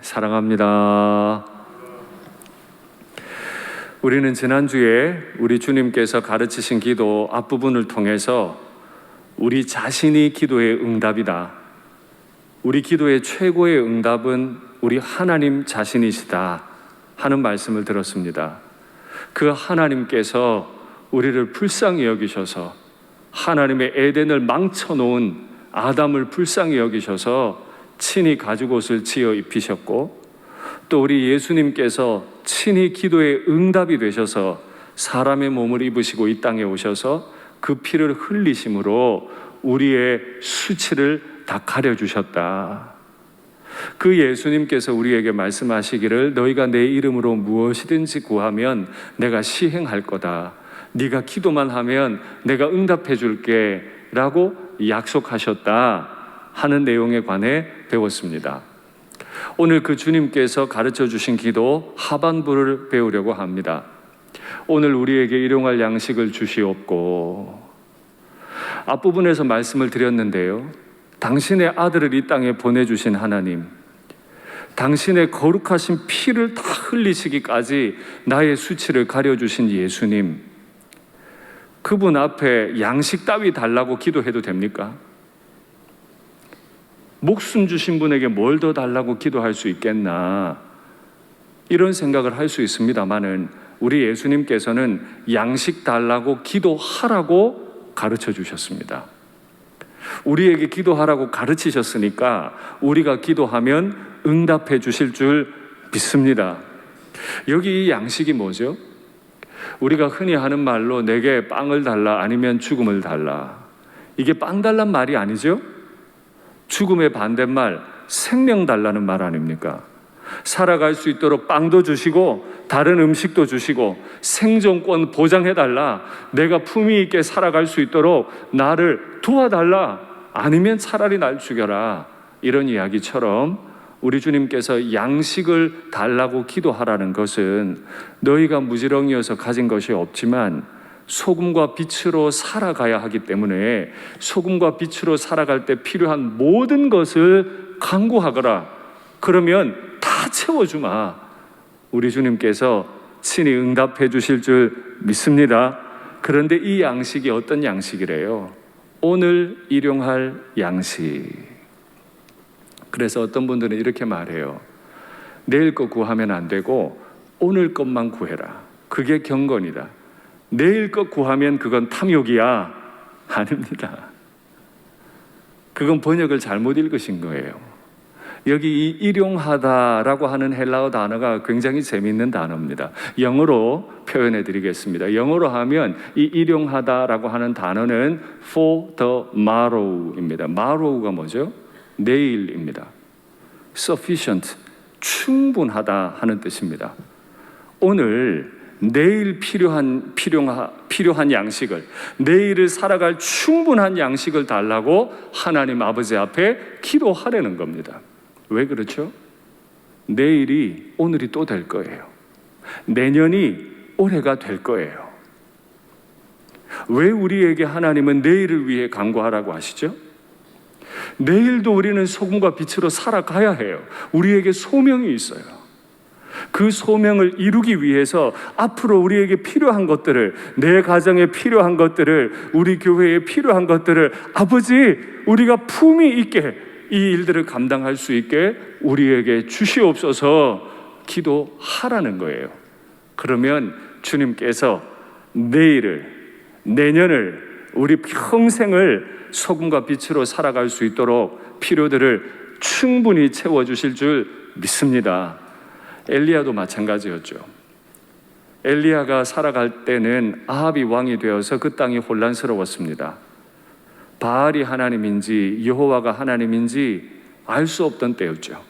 사랑합니다. 우리는 지난주에 우리 주님께서 가르치신 기도 앞부분을 통해서 우리 자신이 기도의 응답이다, 우리 기도의 최고의 응답은 우리 하나님 자신이시다 하는 말씀을 들었습니다. 그 하나님께서 우리를 불쌍히 여기셔서 하나님의 에덴을 망쳐놓은 아담을 불쌍히 여기셔서 친히 가죽옷을 지어 입히셨고, 또 우리 예수님께서 친히 기도의 응답이 되셔서 사람의 몸을 입으시고 이 땅에 오셔서 그 피를 흘리심으로 우리의 수치를 다 가려주셨다. 그 예수님께서 우리에게 말씀하시기를 너희가 내 이름으로 무엇이든지 구하면 내가 시행할 거다, 네가 기도만 하면 내가 응답해 줄게 라고 약속하셨다 하는 내용에 관해 배웠습니다. 오늘 그 주님께서 가르쳐 주신 기도 하반부를 배우려고 합니다. 오늘 우리에게 일용할 양식을 주시옵고, 앞부분에서 말씀을 드렸는데요, 당신의 아들을 이 땅에 보내주신 하나님, 당신의 거룩하신 피를 다 흘리시기까지 나의 수치를 가려주신 예수님, 그분 앞에 양식 따위 달라고 기도해도 됩니까? 목숨 주신 분에게 뭘 더 달라고 기도할 수 있겠나, 이런 생각을 할 수 있습니다만은 우리 예수님께서는 양식 달라고 기도하라고 가르쳐 주셨습니다. 우리에게 기도하라고 가르치셨으니까 우리가 기도하면 응답해 주실 줄 믿습니다. 여기 이 양식이 뭐죠? 우리가 흔히 하는 말로 내게 빵을 달라, 아니면 죽음을 달라, 이게 빵 달란 말이 아니죠? 죽음의 반대말 생명 달라는 말 아닙니까? 살아갈 수 있도록 빵도 주시고 다른 음식도 주시고 생존권 보장해달라, 내가 품위 있게 살아갈 수 있도록 나를 도와달라, 아니면 차라리 날 죽여라, 이런 이야기처럼 우리 주님께서 양식을 달라고 기도하라는 것은 너희가 무지렁이어서 가진 것이 없지만 소금과 빛으로 살아가야 하기 때문에 소금과 빛으로 살아갈 때 필요한 모든 것을 강구하거라, 그러면 다 채워주마, 우리 주님께서 친히 응답해 주실 줄 믿습니다. 그런데 이 양식이 어떤 양식이래요? 오늘 일용할 양식. 그래서 어떤 분들은 이렇게 말해요. 내일 거 구하면 안 되고 오늘 것만 구해라, 그게 경건이다. 내일 것 구하면 그건 탐욕이야. 아닙니다. 그건 번역을 잘못 읽으신 거예요. 여기 이 일용하다라고 하는 헬라어 단어가 굉장히 재미있는 단어입니다. 영어로 표현해 드리겠습니다. 영어로 하면 이 일용하다라고 하는 단어는 for the morrow입니다. morrow가 뭐죠? 내일입니다. sufficient, 충분하다 하는 뜻입니다. 오늘 내일 필요한 양식을, 내일을 살아갈 충분한 양식을 달라고 하나님 아버지 앞에 기도하려는 겁니다. 왜 그렇죠? 내일이 오늘이 또 될 거예요. 내년이 올해가 될 거예요. 왜 우리에게 하나님은 내일을 위해 간구하라고 하시죠? 내일도 우리는 소금과 빛으로 살아가야 해요. 우리에게 소명이 있어요. 그 소명을 이루기 위해서 앞으로 우리에게 필요한 것들을, 내 가정에 필요한 것들을, 우리 교회에 필요한 것들을 아버지, 우리가 품위 있게 이 일들을 감당할 수 있게 우리에게 주시옵소서 기도하라는 거예요. 그러면 주님께서 내일을, 내년을, 우리 평생을 소금과 빛으로 살아갈 수 있도록 필요들을 충분히 채워주실 줄 믿습니다. 엘리야도 마찬가지였죠. 엘리야가 살아갈 때는 아합이 왕이 되어서 그 땅이 혼란스러웠습니다. 바알이 하나님인지 여호와가 하나님인지 알 수 없던 때였죠.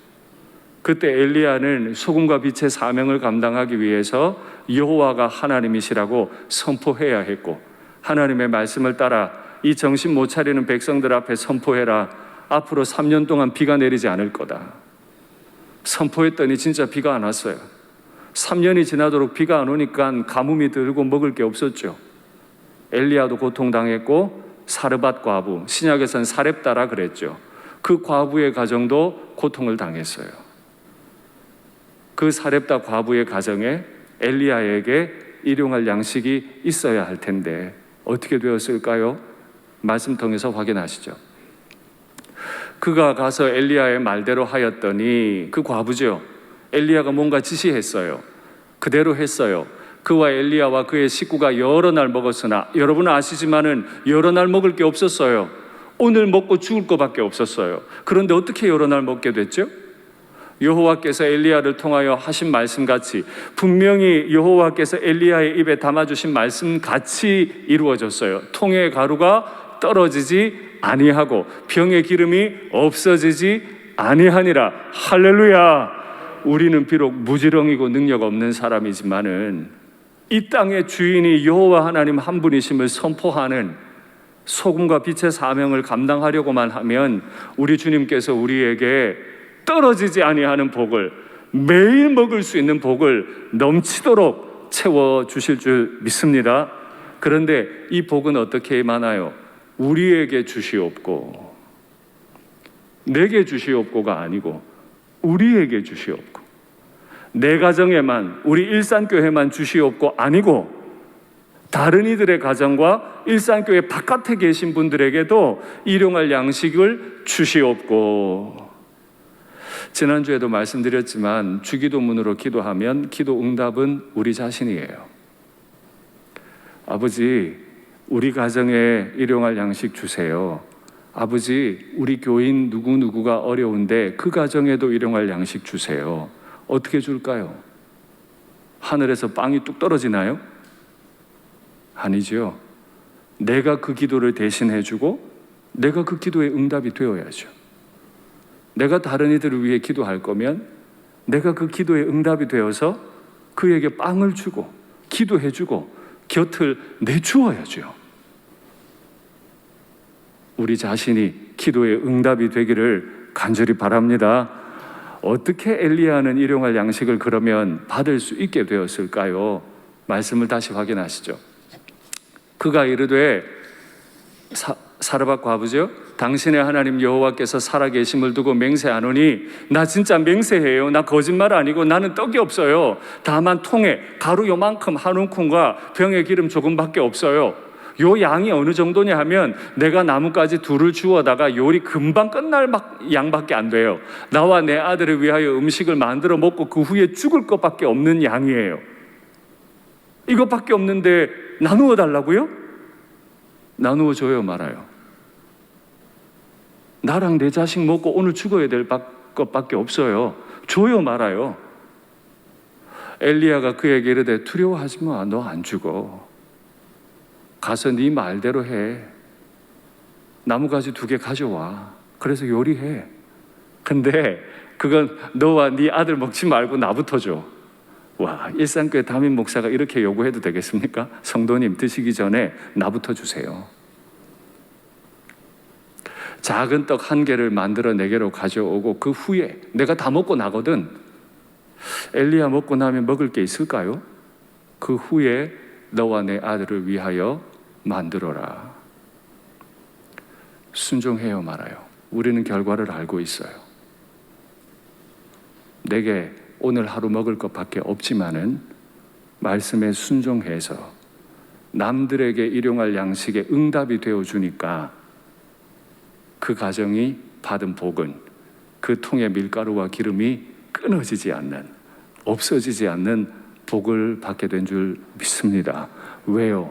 그때 엘리야는 소금과 빛의 사명을 감당하기 위해서 여호와가 하나님이시라고 선포해야 했고, 하나님의 말씀을 따라 이 정신 못 차리는 백성들 앞에 선포해라. 앞으로 3년 동안 비가 내리지 않을 거다. 선포했더니 진짜 비가 안 왔어요. 3년이 지나도록 비가 안 오니까 가뭄이 들고 먹을 게 없었죠. 엘리야도 고통당했고, 사르밧 과부, 신약에서는 사렙다라 그랬죠. 그 과부의 가정도 고통을 당했어요. 그 사렙다 과부의 가정에 엘리야에게 일용할 양식이 있어야 할 텐데 어떻게 되었을까요? 말씀 통해서 확인하시죠. 그가 가서 엘리야의 말대로 하였더니, 그 과부죠, 엘리야가 뭔가 지시했어요. 그대로 했어요. 그와 엘리야와 그의 식구가 여러 날 먹었으나, 여러분은 아시지만은 여러 날 먹을 게 없었어요. 오늘 먹고 죽을 것밖에 없었어요. 그런데 어떻게 여러 날 먹게 됐죠? 여호와께서 엘리야를 통하여 하신 말씀같이, 분명히 여호와께서 엘리야의 입에 담아주신 말씀같이 이루어졌어요. 통의 가루가 떨어지지 아니하고 병의 기름이 없어지지 아니하니라. 할렐루야. 우리는 비록 무지렁이고 능력 없는 사람이지만은 이 땅의 주인이 여호와 하나님 한 분이심을 선포하는 소금과 빛의 사명을 감당하려고만 하면 우리 주님께서 우리에게 떨어지지 아니하는 복을, 매일 먹을 수 있는 복을 넘치도록 채워주실 줄 믿습니다. 그런데 이 복은 어떻게 임하나요? 우리에게 주시옵고, 내게 주시옵고가 아니고 우리에게 주시옵고, 내 가정에만, 우리 일산교회만 주시옵고 아니고 다른 이들의 가정과 일산교회 바깥에 계신 분들에게도 일용할 양식을 주시옵고. 지난주에도 말씀드렸지만 주기도문으로 기도하면 기도 응답은 우리 자신이에요. 아버지, 우리 가정에 일용할 양식 주세요. 아버지, 우리 교인 누구누구가 어려운데 그 가정에도 일용할 양식 주세요. 어떻게 줄까요? 하늘에서 빵이 뚝 떨어지나요? 아니죠. 내가 그 기도를 대신해주고 내가 그 기도에 응답이 되어야죠. 내가 다른 이들을 위해 기도할 거면 내가 그 기도에 응답이 되어서 그에게 빵을 주고 기도해주고 곁을 내주어야죠. 우리 자신이 기도에 응답이 되기를 간절히 바랍니다. 어떻게 엘리야는 일용할 양식을 그러면 받을 수 있게 되었을까요? 말씀을 다시 확인하시죠. 그가 이르되, 사르밧 과부죠, 당신의 하나님 여호와께서 살아계심을 두고 맹세하노니, 나 진짜 맹세해요. 나 거짓말 아니고 나는 떡이 없어요. 다만 통에 가루 요만큼 한 움큼과 병의 기름 조금밖에 없어요. 요 양이 어느 정도냐 하면 내가 나뭇가지 둘을 주워다가 요리 금방 끝날 양밖에 안 돼요. 나와 내 아들을 위하여 음식을 만들어 먹고 그 후에 죽을 것밖에 없는 양이에요. 이것밖에 없는데 나누어 달라고요? 나누어 줘요, 말아요? 나랑 내 자식 먹고 오늘 죽어야 될 것밖에 없어요. 줘요, 말아요? 엘리야가 그에게 이르되, 두려워하지 마, 너 안 죽어. 가서 네 말대로 해. 나무가지 2개 가져와. 그래서 요리해. 근데 그건 너와 네 아들 먹지 말고 나부터 줘. 와, 일산교회 담임 목사가 이렇게 요구해도 되겠습니까? 성도님, 드시기 전에 나부터 주세요. 작은 떡 1개를 만들어 내게로 가져오고 그 후에 내가 다 먹고 나거든. 엘리야 먹고 나면 먹을 게 있을까요? 그 후에 너와 내 아들을 위하여 만들어라. 순종해요, 말아요? 우리는 결과를 알고 있어요. 내게 오늘 하루 먹을 것밖에 없지만은 말씀에 순종해서 남들에게 일용할 양식에 응답이 되어주니까 그 가정이 받은 복은 그 통의 밀가루와 기름이 끊어지지 않는, 없어지지 않는 복을 받게 된 줄 믿습니다. 왜요?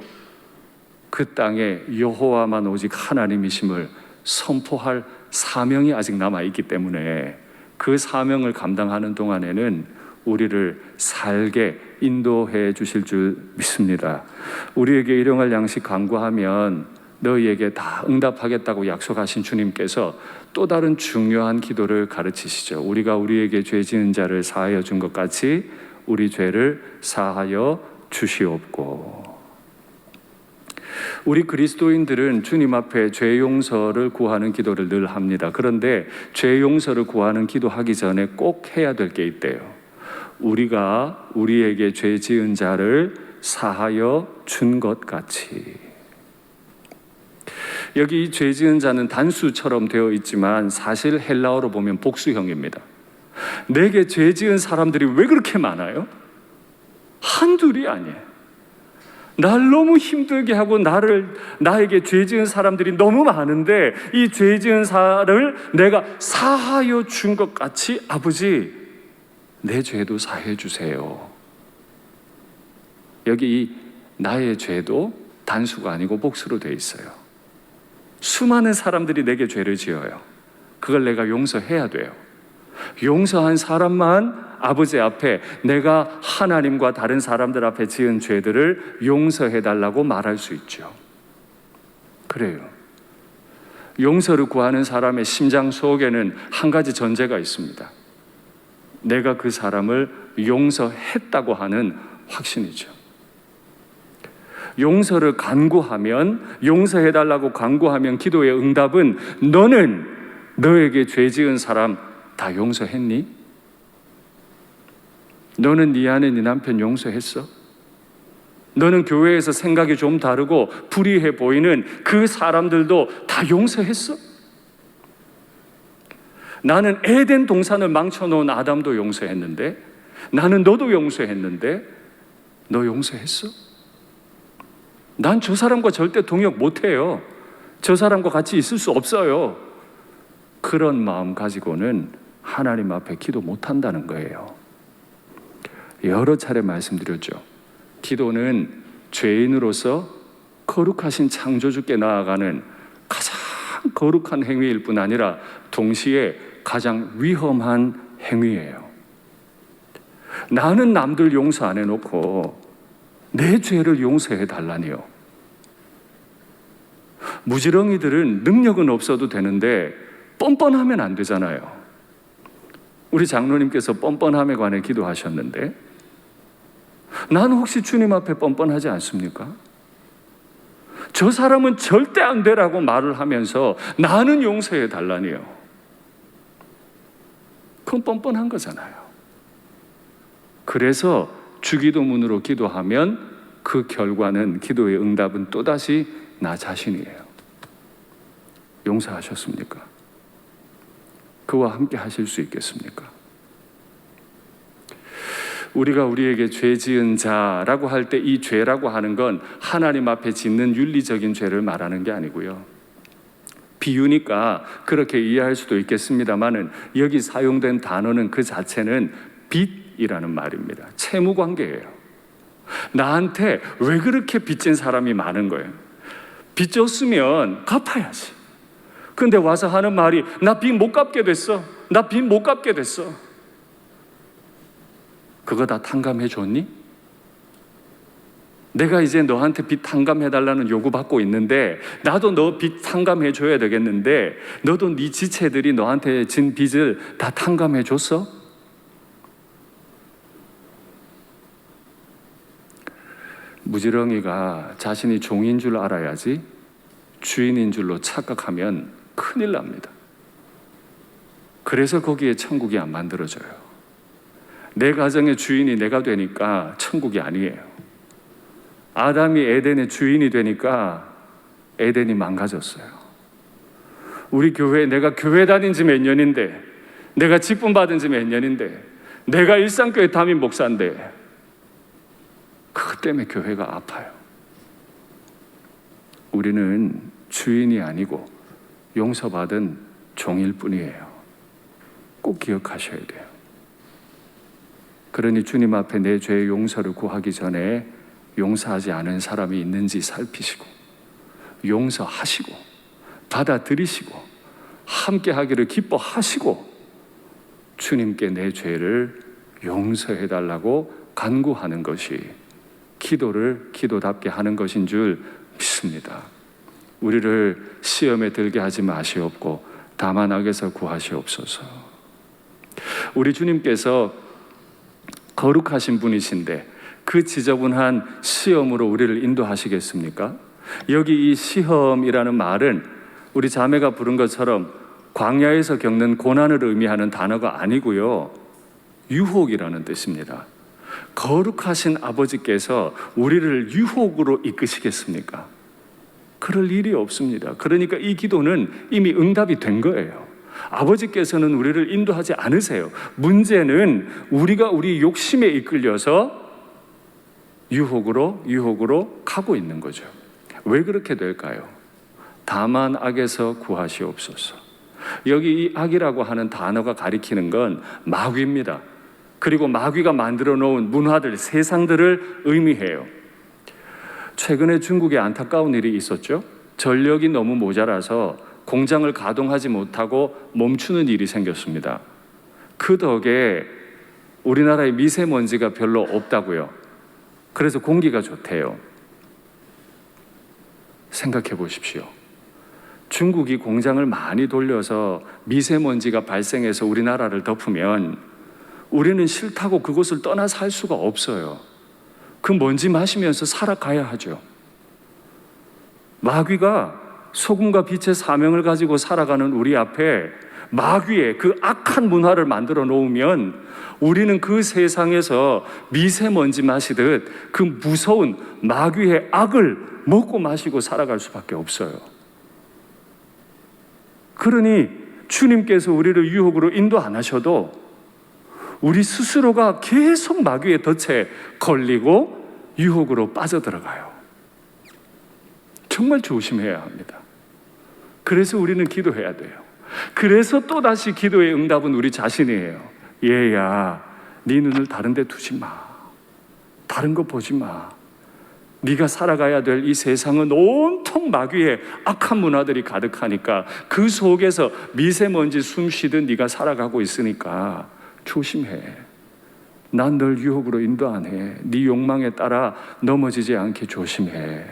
그 땅에 여호와만 오직 하나님이심을 선포할 사명이 아직 남아있기 때문에 그 사명을 감당하는 동안에는 우리를 살게 인도해 주실 줄 믿습니다. 우리에게 일용할 양식 간구하면 너희에게 다 응답하겠다고 약속하신 주님께서 또 다른 중요한 기도를 가르치시죠. 우리가 우리에게 죄 지은 자를 사하여 준 것 같이 우리 죄를 사하여 주시옵고. 우리 그리스도인들은 주님 앞에 죄 용서를 구하는 기도를 늘 합니다. 그런데 죄 용서를 구하는 기도하기 전에 꼭 해야 될 게 있대요. 우리가 우리에게 죄 지은 자를 사하여 준 것 같이. 여기 죄 지은 자는 단수처럼 되어 있지만 사실 헬라어로 보면 복수형입니다. 내게 죄 지은 사람들이 왜 그렇게 많아요? 한둘이 아니에요. 날 너무 힘들게 하고 나에게 죄 지은 사람들이 너무 많은데 이 죄 지은 사를 내가 사하여 준 것 같이 아버지 내 죄도 사해 주세요. 여기 이 나의 죄도 단수가 아니고 복수로 돼 있어요. 수많은 사람들이 내게 죄를 지어요. 그걸 내가 용서해야 돼요. 용서한 사람만 아버지 앞에 내가 하나님과 다른 사람들 앞에 지은 죄들을 용서해달라고 말할 수 있죠. 그래요. 용서를 구하는 사람의 심장 속에는 한 가지 전제가 있습니다. 내가 그 사람을 용서했다고 하는 확신이죠. 용서를 간구하면, 용서해달라고 간구하면 기도의 응답은 너는 너에게 죄 지은 사람 다 용서했니? 너는 네 아내 네 남편 용서했어? 너는 교회에서 생각이 좀 다르고 불의해 보이는 그 사람들도 다 용서했어? 나는 에덴 동산을 망쳐놓은 아담도 용서했는데, 나는 너도 용서했는데 너 용서했어? 난 저 사람과 절대 동역 못해요. 저 사람과 같이 있을 수 없어요. 그런 마음 가지고는 하나님 앞에 기도 못한다는 거예요. 여러 차례 말씀드렸죠. 기도는 죄인으로서 거룩하신 창조주께 나아가는 가장 거룩한 행위일 뿐 아니라 동시에 가장 위험한 행위예요. 나는 남들 용서 안 해놓고 내 죄를 용서해 달라니요. 무지렁이들은 능력은 없어도 되는데 뻔뻔하면 안 되잖아요. 우리 장로님께서 뻔뻔함에 관해 기도하셨는데 나는 혹시 주님 앞에 뻔뻔하지 않습니까? 저 사람은 절대 안 되라고 말을 하면서 나는 용서해 달라니요. 그건 뻔뻔한 거잖아요. 그래서 주기도문으로 기도하면 그 결과는, 기도의 응답은 또다시 나 자신이에요. 용서하셨습니까? 그와 함께 하실 수 있겠습니까? 우리가 우리에게 죄 지은 자라고 할 때 이 죄라고 하는 건 하나님 앞에 짓는 윤리적인 죄를 말하는 게 아니고요. 비유니까 그렇게 이해할 수도 있겠습니다만은 여기 사용된 단어는 그 자체는 빚이라는 말입니다. 채무 관계예요. 나한테 왜 그렇게 빚진 사람이 많은 거예요? 빚 졌으면 갚아야지. 근데 와서 하는 말이 나 빚 못 갚게 됐어. 나 빚 못 갚게 됐어. 그거 다 탕감해 줬니? 내가 이제 너한테 빚 탕감해 달라는 요구 받고 있는데 나도 너 빚 탕감해 줘야 되겠는데 너도 네 지체들이 너한테 진 빚을 다 탕감해 줬어? 무지렁이가 자신이 종인 줄 알아야지 주인인 줄로 착각하면 큰일 납니다. 그래서 거기에 천국이 안 만들어져요. 내 가정의 주인이 내가 되니까 천국이 아니에요. 아담이 에덴의 주인이 되니까 에덴이 망가졌어요. 우리 교회, 내가 교회 다닌 지 몇 년인데, 내가 직분 받은 지 몇 년인데, 내가 일상교회 담임 목사인데 그것 때문에 교회가 아파요. 우리는 주인이 아니고 용서받은 종일 뿐이에요. 꼭 기억하셔야 돼요. 그러니 주님 앞에 내 죄의 용서를 구하기 전에 용서하지 않은 사람이 있는지 살피시고 용서하시고 받아들이시고 함께 하기를 기뻐하시고 주님께 내 죄를 용서해달라고 간구하는 것이 기도를 기도답게 하는 것인 줄 믿습니다. 우리를 시험에 들게 하지 마시옵고 다만 악에서 구하시옵소서. 우리 주님께서 거룩하신 분이신데 그 지저분한 시험으로 우리를 인도하시겠습니까? 여기 이 시험이라는 말은 우리 자매가 부른 것처럼 광야에서 겪는 고난을 의미하는 단어가 아니고요, 유혹이라는 뜻입니다. 거룩하신 아버지께서 우리를 유혹으로 이끄시겠습니까? 그럴 일이 없습니다. 그러니까 이 기도는 이미 응답이 된 거예요. 아버지께서는 우리를 인도하지 않으세요. 문제는 우리가 우리 욕심에 이끌려서 유혹으로 가고 있는 거죠. 왜 그렇게 될까요? 다만 악에서 구하시옵소서. 여기 이 악이라고 하는 단어가 가리키는 건 마귀입니다. 그리고 마귀가 만들어 놓은 문화들, 세상들을 의미해요. 최근에 중국에 안타까운 일이 있었죠. 전력이 너무 모자라서 공장을 가동하지 못하고 멈추는 일이 생겼습니다. 그 덕에 우리나라에 미세먼지가 별로 없다고요. 그래서 공기가 좋대요. 생각해 보십시오. 중국이 공장을 많이 돌려서 미세먼지가 발생해서 우리나라를 덮으면 우리는 싫다고 그곳을 떠나 살 수가 없어요. 그 먼지 마시면서 살아가야 하죠. 마귀가 소금과 빛의 사명을 가지고 살아가는 우리 앞에 마귀의 그 악한 문화를 만들어 놓으면 우리는 그 세상에서 미세먼지 마시듯 그 무서운 마귀의 악을 먹고 마시고 살아갈 수밖에 없어요. 그러니 주님께서 우리를 유혹으로 인도 안 하셔도 우리 스스로가 계속 마귀의 덫에 걸리고 유혹으로 빠져들어가요. 정말 조심해야 합니다. 그래서 우리는 기도해야 돼요. 그래서 또다시 기도의 응답은 우리 자신이에요. 얘야, 네 눈을 다른 데 두지 마. 다른 거 보지 마. 네가 살아가야 될 이 세상은 온통 마귀의 악한 문화들이 가득하니까 그 속에서 미세먼지 숨 쉬듯 네가 살아가고 있으니까 조심해. 난 널 유혹으로 인도 안 해. 네 욕망에 따라 넘어지지 않게 조심해.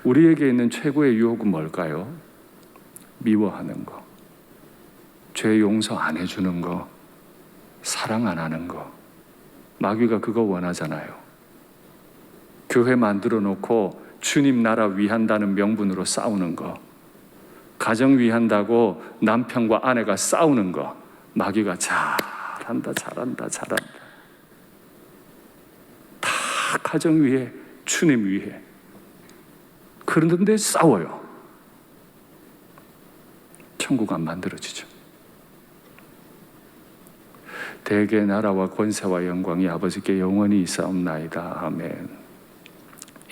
우리에게 있는 최고의 유혹은 뭘까요? 미워하는 거, 죄 용서 안 해주는 거, 사랑 안 하는 거. 마귀가 그거 원하잖아요. 교회 만들어 놓고 주님 나라 위한다는 명분으로 싸우는 거, 가정 위한다고 남편과 아내가 싸우는 거. 마귀가 잘한다. 다 가정 위해, 주님 위해. 그런데 싸워요. 천국 안 만들어지죠. 대개 나라와 권세와 영광이 아버지께 영원히 있사옵나이다. 아멘.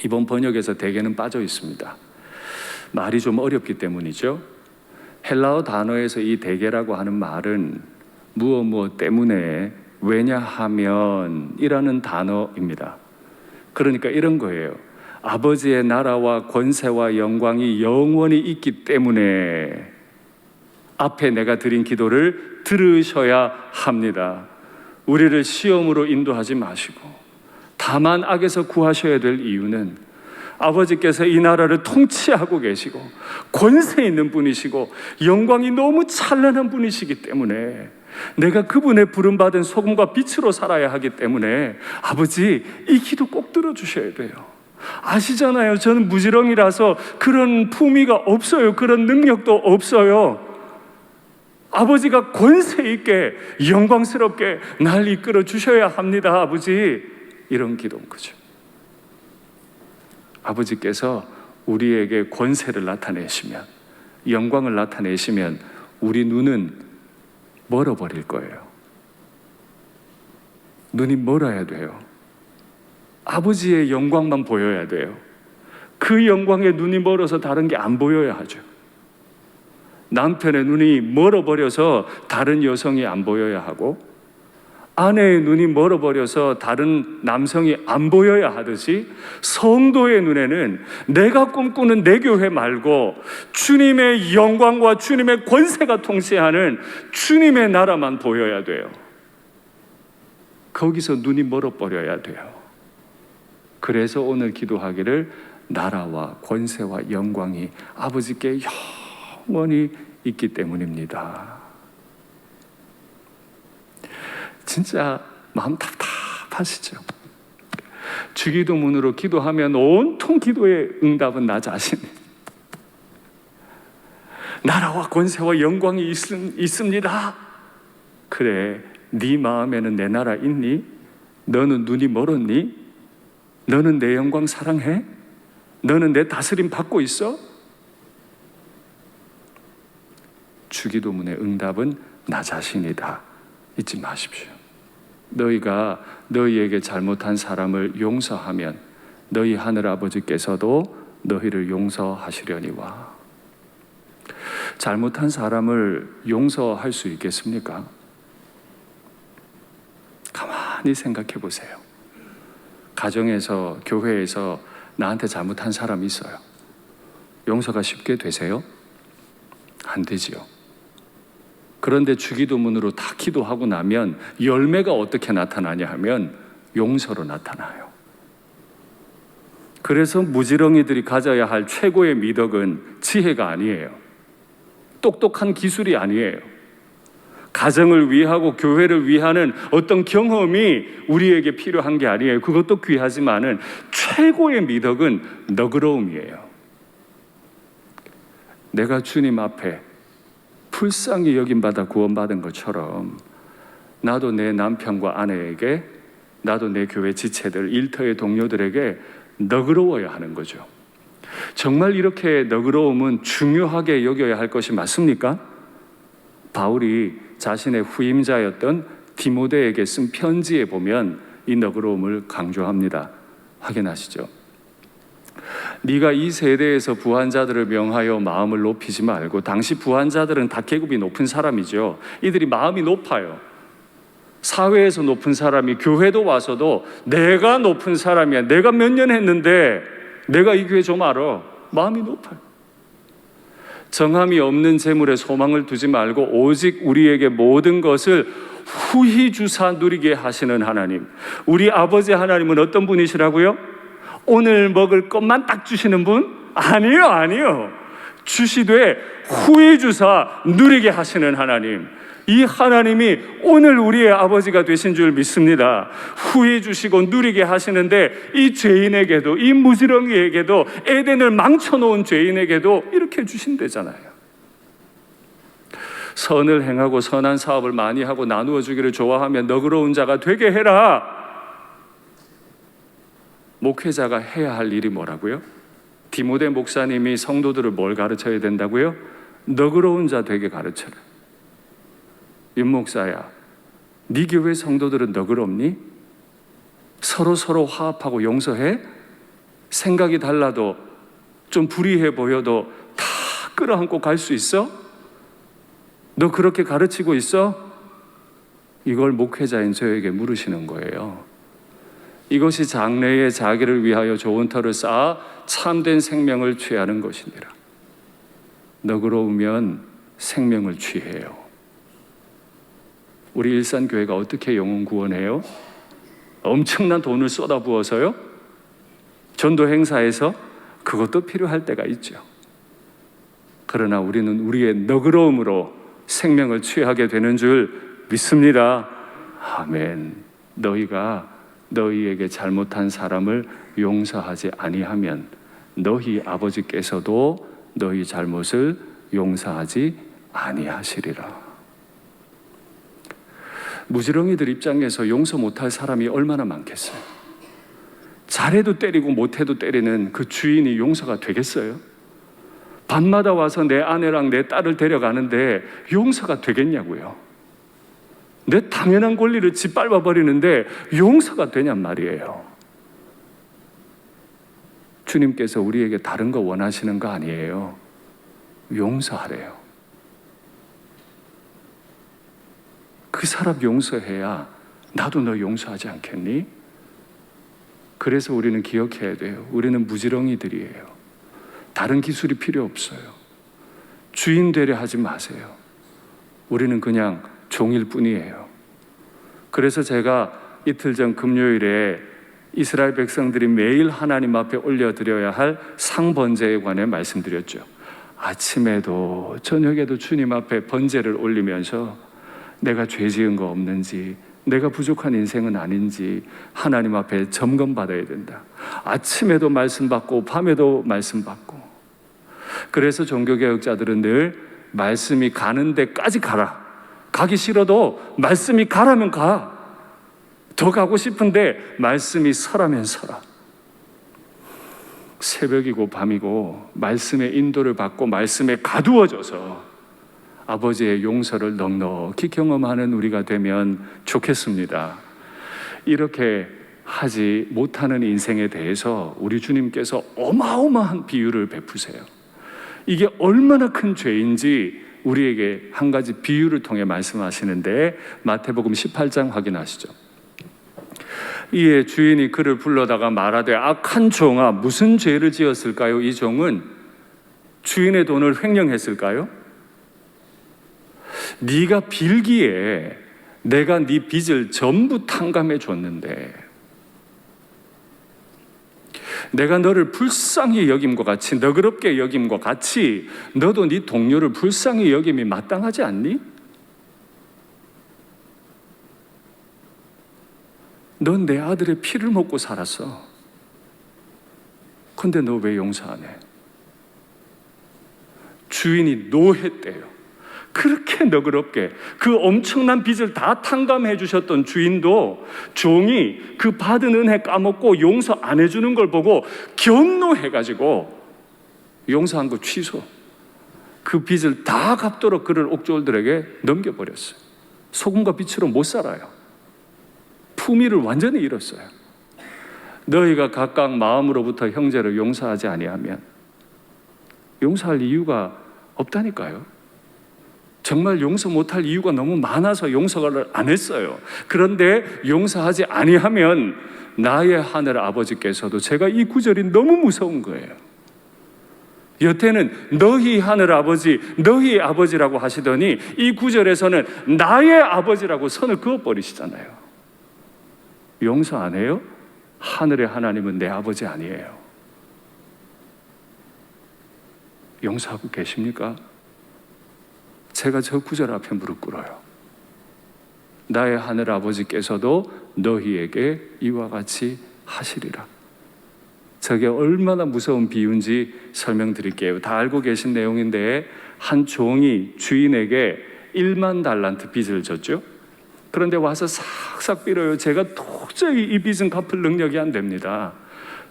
이번 번역에서 대개는 빠져 있습니다. 말이 좀 어렵기 때문이죠. 헬라어 단어에서 이 대개라고 하는 말은 무엇 때문에, 왜냐하면 이라는 단어입니다. 그러니까 이런 거예요. 아버지의 나라와 권세와 영광이 영원히 있기 때문에 앞에 내가 드린 기도를 들으셔야 합니다. 우리를 시험으로 인도하지 마시고 다만 악에서 구하셔야 될 이유는 아버지께서 이 나라를 통치하고 계시고 권세 있는 분이시고 영광이 너무 찬란한 분이시기 때문에 내가 그분의 부름받은 소금과 빛으로 살아야 하기 때문에 아버지, 이 기도 꼭 들어주셔야 돼요. 아시잖아요. 저는 무지렁이라서 그런 품위가 없어요. 그런 능력도 없어요. 아버지가 권세 있게 영광스럽게 날 이끌어 주셔야 합니다. 아버지, 이런 기도인 거죠. 아버지께서 우리에게 권세를 나타내시면, 영광을 나타내시면 우리 눈은 멀어버릴 거예요. 눈이 멀어야 돼요. 아버지의 영광만 보여야 돼요. 그 영광에 눈이 멀어서 다른 게 안 보여야 하죠. 남편의 눈이 멀어버려서 다른 여성이 안 보여야 하고, 아내의 눈이 멀어버려서 다른 남성이 안 보여야 하듯이 성도의 눈에는 내가 꿈꾸는 내 교회 말고 주님의 영광과 주님의 권세가 통치하는 주님의 나라만 보여야 돼요. 거기서 눈이 멀어버려야 돼요. 그래서 오늘 기도하기를 나라와 권세와 영광이 아버지께 영원히 있기 때문입니다. 진짜 마음 답답하시죠? 주기도문으로 기도하면 온통 기도의 응답은 나 자신. 나라와 권세와 영광이 있습니다. 그래, 네 마음에는 내 나라 있니? 너는 눈이 멀었니? 너는 내 영광 사랑해? 너는 내 다스림 받고 있어? 주기도문의 응답은 나 자신이다. 잊지 마십시오. 너희가 너희에게 잘못한 사람을 용서하면 너희 하늘아버지께서도 너희를 용서하시려니와. 잘못한 사람을 용서할 수 있겠습니까? 가만히 생각해 보세요. 가정에서, 교회에서 나한테 잘못한 사람이 있어요. 용서가 쉽게 되세요? 안 되지요. 그런데 주기도문으로 다 기도하고 나면 열매가 어떻게 나타나냐 하면 용서로 나타나요. 그래서 무지렁이들이 가져야 할 최고의 미덕은 지혜가 아니에요. 똑똑한 기술이 아니에요. 가정을 위하고 교회를 위하는 어떤 경험이 우리에게 필요한 게 아니에요. 그것도 귀하지만은 최고의 미덕은 너그러움이에요. 내가 주님 앞에 불쌍히 여김받아 구원받은 것처럼 나도 내 남편과 아내에게, 나도 내 교회 지체들, 일터의 동료들에게 너그러워야 하는 거죠. 정말 이렇게 너그러움은 중요하게 여겨야 할 것이 맞습니까? 바울이 자신의 후임자였던 디모데에게 쓴 편지에 보면 이 너그러움을 강조합니다. 확인하시죠? 네가 이 세대에서 부한자들을 명하여 마음을 높이지 말고, 당시 부한자들은 다 계급이 높은 사람이죠. 이들이 마음이 높아요. 사회에서 높은 사람이 교회도 와서도 내가 높은 사람이야, 내가 몇 년 했는데 내가 이 교회 좀 알아. 마음이 높아요. 정함이 없는 재물에 소망을 두지 말고 오직 우리에게 모든 것을 후히 주사 누리게 하시는 하나님. 우리 아버지 하나님은 어떤 분이시라고요? 오늘 먹을 것만 딱 주시는 분? 아니요. 주시되 후히 주사 누리게 하시는 하나님. 이 하나님이 오늘 우리의 아버지가 되신 줄 믿습니다. 후히 주시고 누리게 하시는데 이 죄인에게도, 이 무지렁이에게도, 에덴을 망쳐놓은 죄인에게도 이렇게 주신대잖아요. 선을 행하고 선한 사업을 많이 하고 나누어 주기를 좋아하며 너그러운 자가 되게 해라. 목회자가 해야 할 일이 뭐라고요? 디모데 목사님이 성도들을 뭘 가르쳐야 된다고요? 너그러운 자 되게 가르쳐라. 윤 목사야, 네 교회 성도들은 너그럽니? 서로 화합하고 용서해? 생각이 달라도 좀 불이해 보여도 다 끌어안고 갈 수 있어? 너 그렇게 가르치고 있어? 이걸 목회자인 저에게 물으시는 거예요. 이것이 장래에 자기를 위하여 좋은 터를 쌓아 참된 생명을 취하는 것이니라. 너그러우면 생명을 취해요. 우리 일산교회가 어떻게 영혼 구원해요? 엄청난 돈을 쏟아부어서요? 전도 행사에서? 그것도 필요할 때가 있죠. 그러나 우리는 우리의 너그러움으로 생명을 취하게 되는 줄 믿습니다. 아멘. 너희가 너희에게 잘못한 사람을 용서하지 아니하면 너희 아버지께서도 너희 잘못을 용서하지 아니하시리라. 무지렁이들 입장에서 용서 못할 사람이 얼마나 많겠어요? 잘해도 때리고 못해도 때리는 그 주인이 용서가 되겠어요? 밤마다 와서 내 아내랑 내 딸을 데려가는데 용서가 되겠냐고요? 내 당연한 권리를 짓밟아버리는데 용서가 되냔 말이에요. 주님께서 우리에게 다른 거 원하시는 거 아니에요. 용서하래요. 그 사람 용서해야 나도 너 용서하지 않겠니? 그래서 우리는 기억해야 돼요. 우리는 무지렁이들이에요. 다른 기술이 필요 없어요. 주인 되려 하지 마세요. 우리는 그냥 종일 뿐이에요. 그래서 제가 이틀 전 금요일에 이스라엘 백성들이 매일 하나님 앞에 올려드려야 할 상번제에 관해 말씀드렸죠. 아침에도 저녁에도 주님 앞에 번제를 올리면서 내가 죄 지은 거 없는지, 내가 부족한 인생은 아닌지 하나님 앞에 점검받아야 된다. 아침에도 말씀 받고 밤에도 말씀 받고. 그래서 종교개혁자들은 늘 말씀이 가는 데까지 가라. 가기 싫어도 말씀이 가라면 가. 더 가고 싶은데 말씀이 서라면 서라. 새벽이고 밤이고 말씀의 인도를 받고 말씀에 가두어져서 아버지의 용서를 넉넉히 경험하는 우리가 되면 좋겠습니다. 이렇게 하지 못하는 인생에 대해서 우리 주님께서 어마어마한 비유를 베푸세요. 이게 얼마나 큰 죄인지 우리에게 한 가지 비유를 통해 말씀하시는데, 마태복음 18장 확인하시죠. 이에 주인이 그를 불러다가 말하되, 악한 종아, 무슨 죄를 지었을까요? 이 종은 주인의 돈을 횡령했을까요? 네가 빌기에 내가 네 빚을 전부 탕감해 줬는데, 내가 너를 불쌍히 여김과 같이, 너그럽게 여김과 같이 너도 네 동료를 불쌍히 여김이 마땅하지 않니? 넌 내 아들의 피를 먹고 살았어. 근데 너 왜 용서 안 해? 주인이 노했대요. 그렇게 너그럽게 그 엄청난 빚을 다 탕감해 주셨던 주인도 종이 그 받은 은혜 까먹고 용서 안 해주는 걸 보고 경노해가지고 용서한 거 취소, 그 빚을 다 갚도록 그를 옥졸들에게 넘겨버렸어요. 소금과 빛으로 못 살아요. 품위를 완전히 잃었어요. 너희가 각각 마음으로부터 형제를 용서하지 아니하면 용서할 이유가 없다니까요. 정말 용서 못할 이유가 너무 많아서 용서를 안 했어요. 그런데 용서하지 아니하면 나의 하늘 아버지께서도, 제가 이 구절이 너무 무서운 거예요. 여태는 너희 하늘 아버지, 너희 아버지라고 하시더니 이 구절에서는 나의 아버지라고 선을 그어버리시잖아요. 용서 안 해요? 하늘의 하나님은 내 아버지 아니에요. 용서하고 계십니까? 제가 저 구절 앞에 무릎 꿇어요. 나의 하늘 아버지께서도 너희에게 이와 같이 하시리라. 저게 얼마나 무서운 비유인지 설명드릴게요. 다 알고 계신 내용인데, 한 종이 주인에게 1만 달란트 빚을 졌죠. 그런데 와서 싹싹 빌어요. 제가 도저히 이 빚은 갚을 능력이 안 됩니다.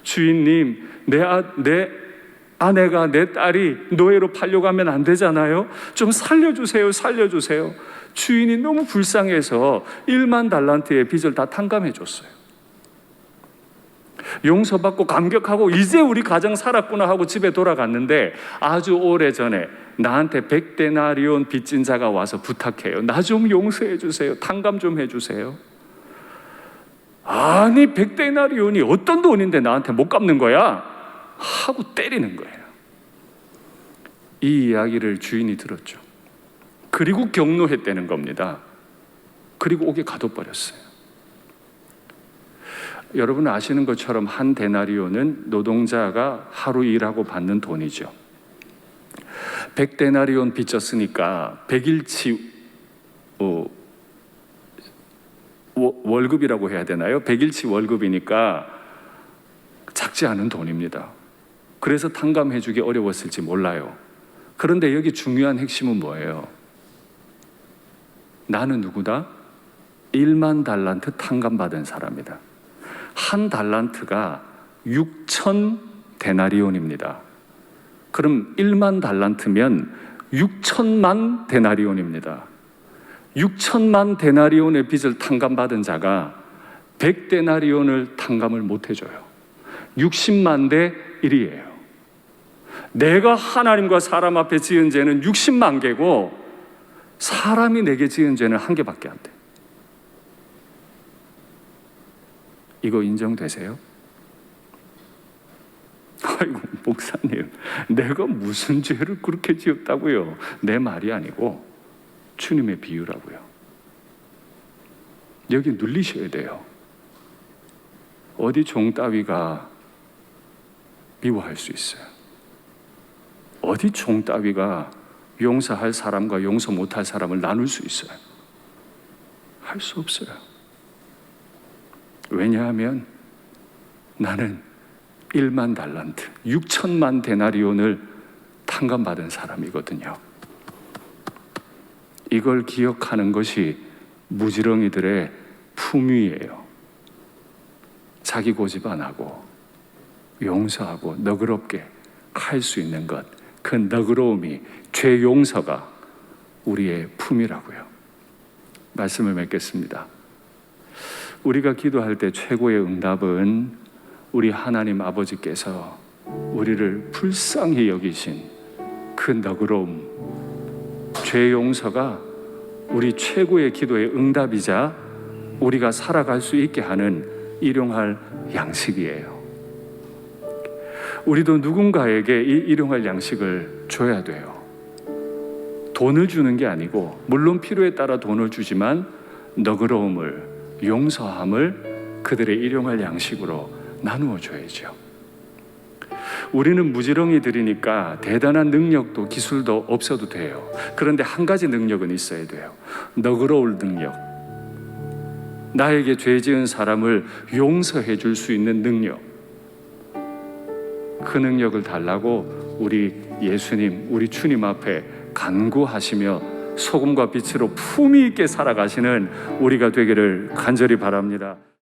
주인님, 내 아내가, 내 딸이 노예로 팔려가면 안 되잖아요. 좀 살려주세요, 살려주세요. 주인이 너무 불쌍해서 1만 달란트의 빚을 다 탕감해 줬어요. 용서받고 감격하고 이제 우리 가정 살았구나 하고 집에 돌아갔는데, 아주 오래전에 나한테 100데나리온 빚진 자가 와서 부탁해요. 나 좀 용서해 주세요. 탕감 좀 해주세요. 아니, 100데나리온이 어떤 돈인데 나한테 못 갚는 거야? 하고 때리는 거예요. 이 이야기를 주인이 들었죠. 그리고 경노했다는 겁니다. 그리고 옥에 가둬버렸어요. 여러분 아시는 것처럼 한 데나리온은 노동자가 하루 일하고 받는 돈이죠. 100데나리온 빚졌으니까 100일치 월급이라고 해야 되나요? 100일치 월급이니까 작지 않은 돈입니다. 그래서 탕감해주기 어려웠을지 몰라요. 그런데 여기 중요한 핵심은 뭐예요? 나는 누구다? 1만 달란트 탕감받은 사람이다. 한 달란트가 6천 데나리온입니다. 그럼 1만 달란트면 6천만 데나리온입니다. 6천만 데나리온의 빚을 탕감받은 자가 100데나리온을 탕감을 못 해줘요. 60만 대 1이에요. 내가 하나님과 사람 앞에 지은 죄는 60만 개고 사람이 내게 지은 죄는 1개밖에 안 돼. 이거 인정되세요? 아이고 목사님, 내가 무슨 죄를 그렇게 지었다고요? 내 말이 아니고 주님의 비유라고요. 여기 눌리셔야 돼요. 어디 종 따위가 미워할 수 있어요? 어디 종 따위가 용서할 사람과 용서 못할 사람을 나눌 수 있어요? 할 수 없어요. 왜냐하면 나는 1만 달란트, 6천만 데나리온을 탕감받은 사람이거든요. 이걸 기억하는 것이 무지렁이들의 품위예요. 자기 고집 안 하고 용서하고 너그럽게 할 수 있는 것, 그 너그러움이, 죄 용서가 우리의 품이라고요. 말씀을 맺겠습니다. 우리가 기도할 때 최고의 응답은 우리 하나님 아버지께서 우리를 불쌍히 여기신 그 너그러움, 죄 용서가 우리 최고의 기도의 응답이자 우리가 살아갈 수 있게 하는 일용할 양식이에요. 우리도 누군가에게 이 일용할 양식을 줘야 돼요. 돈을 주는 게 아니고, 물론 필요에 따라 돈을 주지만 너그러움을, 용서함을 그들의 일용할 양식으로 나누어 줘야죠. 우리는 무지렁이들이니까 대단한 능력도 기술도 없어도 돼요. 그런데 한 가지 능력은 있어야 돼요. 너그러울 능력. 나에게 죄 지은 사람을 용서해 줄 수 있는 능력. 그 능력을 달라고 우리 예수님, 우리 주님 앞에 간구하시며 소금과 빛으로 품위 있게 살아가시는 우리가 되기를 간절히 바랍니다.